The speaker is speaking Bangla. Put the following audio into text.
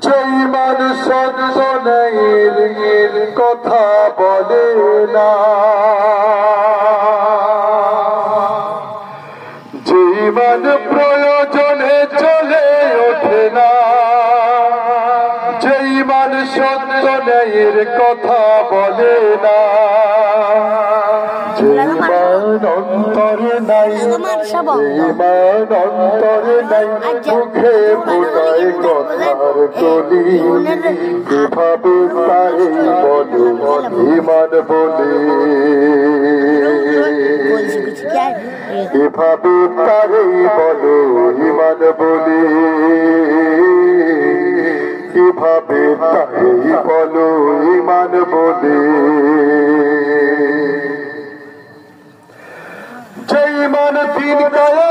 যেই মানুষ সত্য ন্যায়ের কথা বলে না, যেই মান প্রয়োজনে চলে ওঠে না, যেই মান সত্য ন্যায়ের কথা বলে না, যেই মান অন্তরে নাই, যেই মান অন্তরে নাই, মুখে ফুটায় কথার কলি, এভাবে তাই বলে ইমান বলে, এভাবে তাই বলো ইমান বলে, এভাবে তাই বলো ইমান বলে। যেই মান দিন কায়া